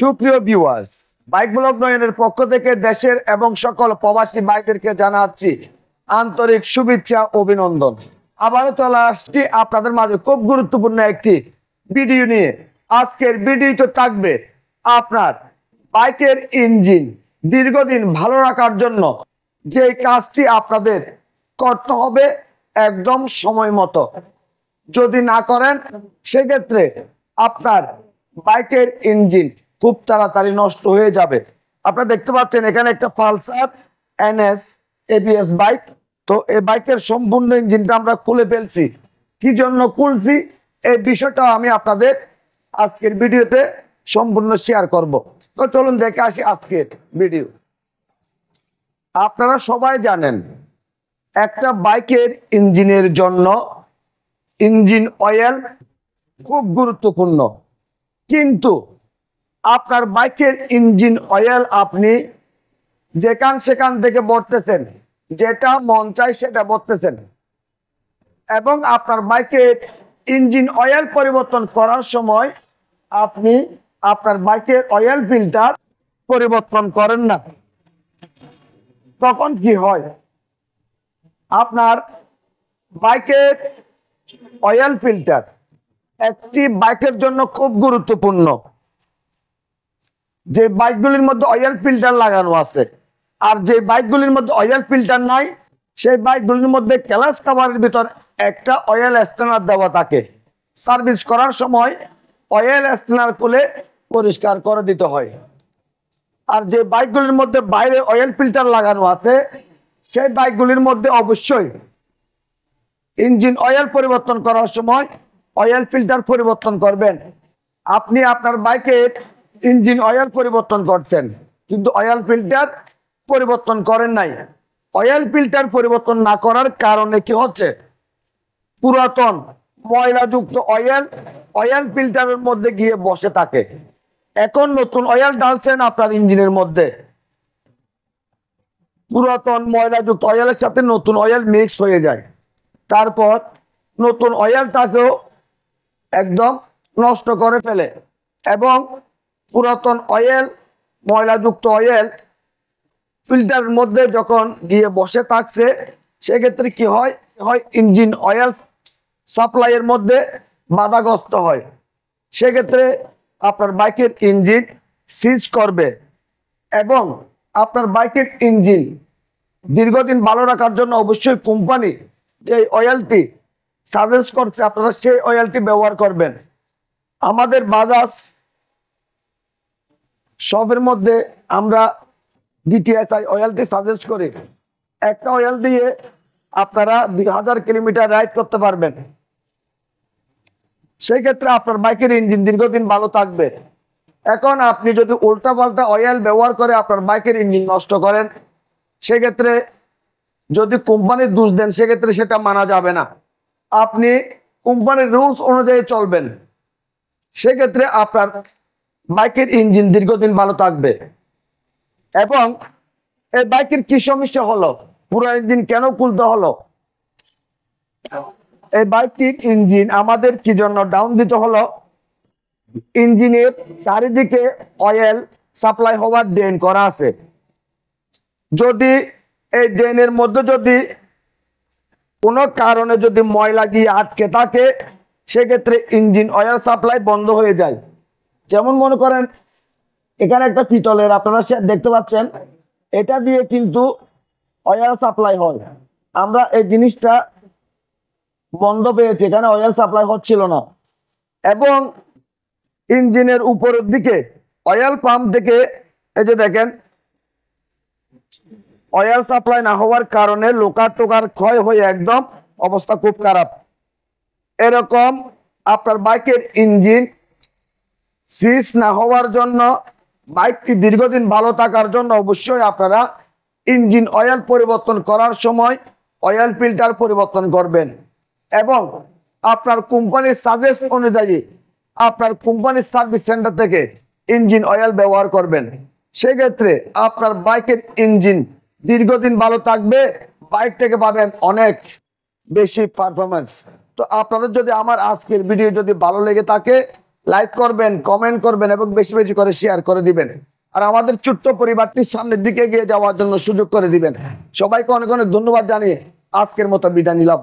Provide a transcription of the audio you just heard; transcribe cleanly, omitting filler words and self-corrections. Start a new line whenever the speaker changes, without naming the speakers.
সুপ্রিয় viewers, bike blog নয়নের পক্ষ থেকে দেশের এবং সকল প্রবাসী বাইকদেরকে জানাচ্ছি আন্তরিক শুভেচ্ছা অভিনন্দন। আবারও চলে আসছি আপনাদের মাঝে খুব গুরুত্বপূর্ণ একটি ভিডিও নিয়ে। আজকের ভিডিওতে থাকবে আপনার বাইকের ইঞ্জিন দীর্ঘদিন ভালো রাখার জন্য যে কাজটি আপনাদের করতে হবে একদম সময় মতো। যদি না করেন সেক্ষেত্রে আপনার বাইকের ইঞ্জিন খুব তাড়াতাড়ি নষ্ট হয়ে যাবে। আপনারা দেখতে পাচ্ছেন এখানে একটা পালসার এনএস এবিএস বাইক। তো এই বাইকের সম্পূর্ণ ইঞ্জিনটা আমরা খুলে ফেলছি। কি জন্য খুলছি এই বিষয়টা আমি আপনাদের আজকের ভিডিওতে সম্পূর্ণ শেয়ার করব। তো চলুন দেখে আসি আজকের ভিডিও। আপনারা সবাই জানেন একটা বাইকের ইঞ্জিনের জন্য ইঞ্জিন অয়েল খুব গুরুত্বপূর্ণ, কিন্তু আপনার বাইকের ইঞ্জিন অয়েল আপনি যেখান সেখান থেকে ভরতেছেন, যেটা মন চায় সেটা ভরতেছেন, এবং আপনার বাইকের ইঞ্জিন অয়েল পরিবর্তন করার সময় আপনি আপনার বাইকের অয়েল ফিল্টার পরিবর্তন করেন না। তখন কি হয়, আপনার বাইকের অয়েল ফিল্টার একটি বাইকের জন্য খুব গুরুত্বপূর্ণ। যে বাইকগুলির মধ্যে অয়েল ফিল্টার লাগানো আছে আর যে বাইকগুলির মধ্যে অয়েল ফিল্টার নাই, সেই বাইকগুলির মধ্যে ক্লাচ কভারের ভিতর একটা অয়েল স্টেনার দেওয়া থাকে। সার্ভিস করার সময় অয়েল স্টেনার খুলে পরিষ্কার করে দিতে হয়। আর যে বাইকগুলির মধ্যে বাইরে অয়েল ফিল্টার লাগানো আছে সেই বাইকগুলির মধ্যে অবশ্যই ইঞ্জিন অয়েল পরিবর্তন করার সময় অয়েল ফিল্টার পরিবর্তন করবেন। আপনি আপনার বাইকের ইঞ্জিন অয়েল পরিবর্তন করছেন কিন্তু অয়েল ফিল্টার পরিবর্তন করেন নাই। অয়েল ফিল্টার পরিবর্তন না করার কারণে কি হচ্ছে, পুরাতন ময়লাযুক্ত অয়েল ফিল্টারের মধ্যে গিয়ে বসে থাকে। এখন নতুন অয়েল ঢালছেন আপনার ইঞ্জিনের মধ্যে, পুরাতন ময়লাযুক্ত অয়েলের সাথে নতুন অয়েল মিক্স হয়ে যায়। তারপর নতুন অয়েলটাকেও একদম নষ্ট করে ফেলে এবং পুরাতন অয়েল ময়লাযুক্ত অয়েল ফিল্টারের মধ্যে যখন গিয়ে বসে থাকছে সেক্ষেত্রে কি হয়, ইঞ্জিন অয়েল সাপ্লাইয়ের মধ্যে বাধাগ্রস্ত হয়। সেক্ষেত্রে আপনার বাইকের ইঞ্জিন সিজ করবে এবং আপনার বাইকের ইঞ্জিন দীর্ঘদিন ভালো রাখার জন্য অবশ্যই কোম্পানি যে অয়েলটি সাজেস্ট করছে আপনারা সেই অয়েলটি ব্যবহার করবেন। আমাদের বাজাজ শপের মধ্যে আমরা ডিটিএসআই অয়েলটি সাজেস্ট করি। একটা অয়েল দিয়ে আপনারা 2000 কিলোমিটার রাইড করতে পারবেন। সেই ক্ষেত্রে আপনার বাইকের ইঞ্জিন দীর্ঘদিন ভালো থাকবে। এখন আপনি যদি উল্টাপাল্টা অয়েল ব্যবহার করে আপনার বাইকের ইঞ্জিন নষ্ট করেন, সেক্ষেত্রে যদি কোম্পানির দোষ দেন সেক্ষেত্রে সেটা মানা যাবে না। আপনি কোম্পানির রুলস অনুযায়ী চলবেন, সেক্ষেত্রে আপনার বাইকের ইঞ্জিন দীর্ঘদিন ভালো থাকবে। এবং এই বাইকের কি সমস্যা হলো, পুরো ইঞ্জিন কেন খুলতে হলো, এই বাইকটির ইঞ্জিন আমাদের কি জন্য ডাউন দিতে হলো, ইঞ্জিনের চারিদিকে অয়েল সাপ্লাই হওয়ার ড্রেন করা আছে। যদি এই ড্রেনের মধ্যে যদি কোনো কারণে যদি ময়লা গিয়ে আটকে থাকে সেক্ষেত্রে ইঞ্জিন অয়েল সাপ্লাই বন্ধ হয়ে যায়। যেমন মনে করেন এখানে একটা পিতলের আপনারা দেখতে পাচ্ছেন, এটা দিয়ে কিন্তু অয়েল সাপ্লাই হয়। আমরা এই জিনিসটা বন্ধ পেয়েছি, এখানে অয়েল সাপ্লাই হচ্ছিল না এবং ইঞ্জিনের উপরের দিকে অয়েল পাম্প থেকে এই যে দেখেন অয়েল সাপ্লাই না হওয়ার কারণে লোকার টোকার ক্ষয় হয়ে একদম অবস্থা খুব খারাপ। এরকম আপনার বাইকের ইঞ্জিন সিজ না হওয়ার জন্য, বাইকটি দীর্ঘদিন ভালো থাকার জন্য অবশ্যই আপনারা ইঞ্জিন অয়েল পরিবর্তন করার সময় অয়েল ফিল্টার পরিবর্তন করবেন এবং আপনার কোম্পানির সাজেস্ট অনুযায়ী আপনার কোম্পানির সার্ভিস সেন্টার থেকে ইঞ্জিন অয়েল ব্যবহার করবেন। সেক্ষেত্রে আপনার বাইকের ইঞ্জিন দীর্ঘদিন ভালো থাকবে, বাইক থেকে পাবেন অনেক বেশি পারফরমেন্স। তো আপনাদের যদি আমার আজকের ভিডিও যদি ভালো লেগে থাকে লাইক করবেন, কমেন্ট করবেন এবং বেশি বেশি করে শেয়ার করে দিবেন। আর আমাদের ছোট্ট পরিবারটি সামনের দিকে এগিয়ে যাওয়ার জন্য সুযোগ করে দিবেন। সবাইকে অনেক অনেক ধন্যবাদ জানিয়ে আজকের মতো বিদায় নিলাম।